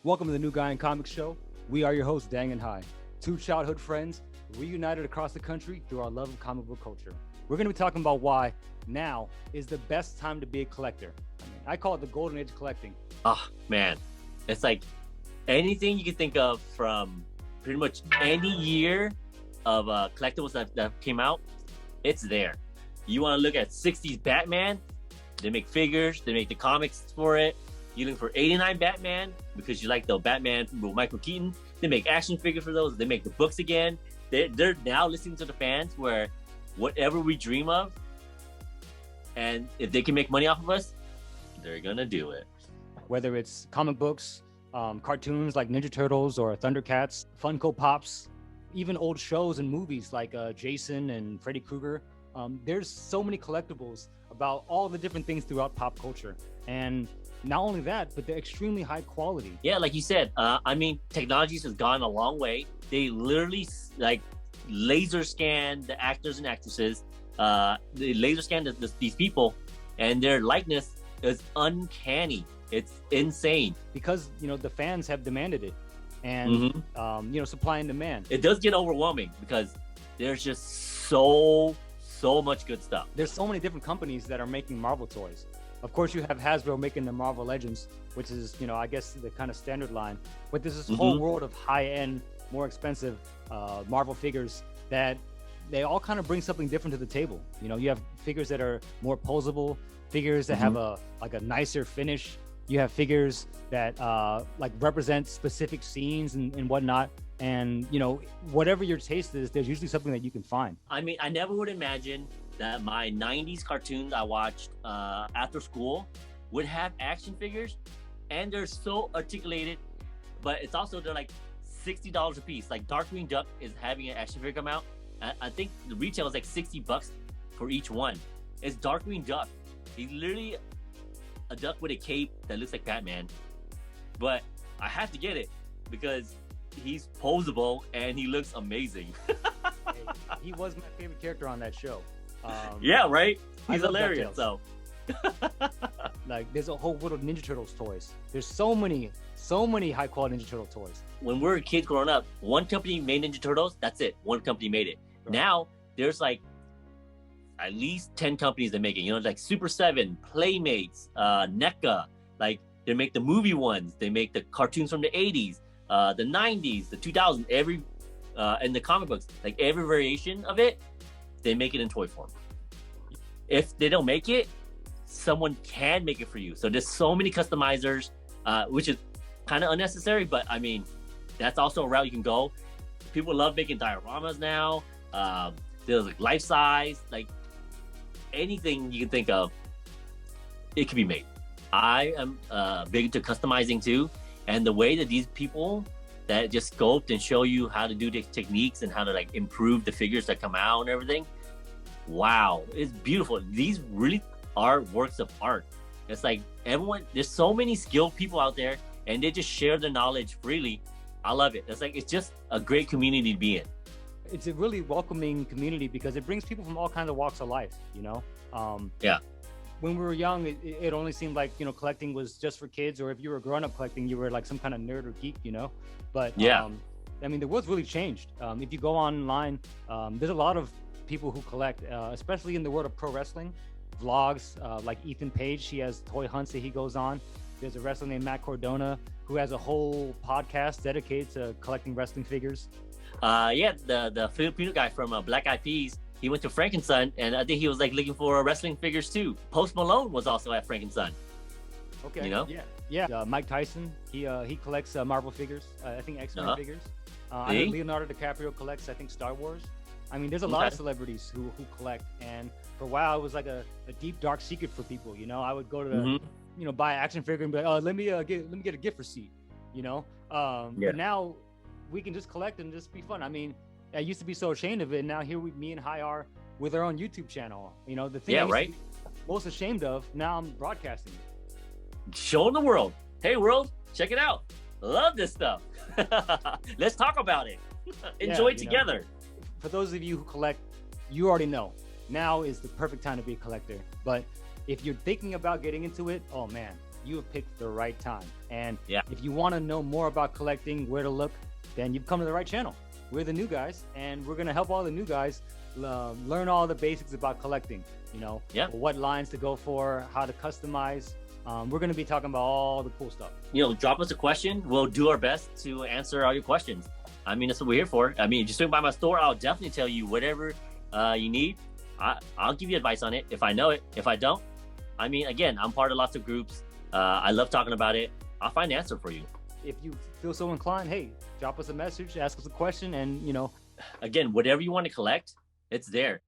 Welcome to the New Guy in Comics Show. We are your hosts, Dang and Hai, two childhood friends reunited across the country through our love of comic book culture. We're going to be talking about why now is the best time to be a collector. I call it the golden age of collecting. Oh, man. It's like anything you can think of from pretty much any year of collectibles that came out, it's there. You want to look at 60s Batman, they make figures, they make the comics for it. You look for 89 Batman because you like the Batman with Michael Keaton. They make action figures for those. They make the books again. They're now listening to the fans where whatever we dream of, and if they can make money off of us, they're going to do it. Whether it's comic books, cartoons like Ninja Turtles or Thundercats, Funko Pops, even old shows and movies like Jason and Freddy Krueger. There's so many collectibles about all the different things throughout pop culture. And not only that, but they're extremely high quality. Yeah, like you said, technology has gone a long way. They literally like laser scan the actors and actresses. They laser scan these people, and their likeness is uncanny. It's insane. Because, the fans have demanded it. And, supply and demand. It does get overwhelming because there's just so much good stuff. There's so many different companies that are making Marvel toys. Of course, you have Hasbro making the Marvel Legends, which is, I guess the kind of standard line. But there's this whole world of high-end, more expensive Marvel figures that they all kind of bring something different to the table. You have figures that are more posable, figures that have a nicer finish. You have figures that represent specific scenes and whatnot. And, whatever your taste is, there's usually something that you can find. I mean, I never would imagine that my 90s cartoons I watched after school would have action figures, and they're so articulated, but it's also, they're like $60 a piece. Like Darkwing Duck is having an action figure come out. I think the retail is like $60 for each one. It's Darkwing Duck. He's literally a duck with a cape that looks like Batman, but I have to get it because he's posable and he looks amazing. He was my favorite character on that show. Yeah, right? He's hilarious. So there's a whole world of Ninja Turtles toys. There's so many high quality Ninja Turtle toys. When we were kids growing up, one company made Ninja Turtles. That's it. One company made it. Right. Now there's like at least 10 companies that make it. Like Super 7, Playmates, NECA. Like they make the movie ones. They make the cartoons from the 80s, the 90s, the 2000s. And the comic books, like every variation of it, they make it in toy form. If they don't make it, someone can make it for you. So there's so many customizers, which is kind of unnecessary, but I mean, that's also a route you can go. People love making dioramas now. There's like life size, like anything you can think of, it can be made. I am big into customizing too, and the way that these people that just sculpt and show you how to do the techniques and how to like improve the figures that come out and everything. Wow, it's beautiful. These really are works of art. It's like there's so many skilled people out there and they just share their knowledge freely. I love it. It's just a great community to be in. It's a really welcoming community because it brings people from all kinds of walks of life, Yeah. When we were young, it only seemed like, collecting was just for kids, or if you were growing up collecting, you were like some kind of nerd or geek, But yeah, the world's really changed. If you go online, there's a lot of people who collect, especially in the world of pro wrestling, vlogs, like Ethan Page. He has toy hunts that he goes on. There's a wrestler named Matt Cordona who has a whole podcast dedicated to collecting wrestling figures. The Filipino guy from Black Eyed Peas, he went to Frankenstein, and I think he was like looking for wrestling figures too. Post Malone was also at Frankenstein. Okay. Yeah. Mike Tyson, he collects Marvel figures. I think X-Men figures. I know Leonardo DiCaprio collects, I think, Star Wars. I mean, there's a lot of celebrities who collect, and for a while it was like a deep dark secret for people. I would go to buy an action figure and be like, oh, let me get a gift receipt. But now we can just collect and just be fun. I mean, I used to be so ashamed of it, and now here me and Hai are with our own YouTube channel. The thing I used to be most ashamed of, now I'm broadcasting it. Showing the world, hey world, check it out. Love this stuff. Let's talk about it. Enjoy it together. For those of you who collect, you already know. Now is the perfect time to be a collector. But if you're thinking about getting into it, oh man, you have picked the right time. And Yeah. if you want to know more about collecting, where to look, then you've come to the right channel. We're the new guys, and we're going to help all the new guys learn all the basics about collecting, you know, what lines to go for, how to customize. We're going to be talking about all the cool stuff. You know, drop us a question. We'll do our best to answer all your questions. I mean, that's what we're here for. I mean, just swing by my store. I'll definitely tell you whatever you need. I'll give you advice on it if I know it. If I don't, I mean, again, I'm part of lots of groups. I love talking about it. I'll find an answer for you. If you feel so inclined, hey, drop us a message, ask us a question, and, you know. Again, whatever you want to collect, it's there.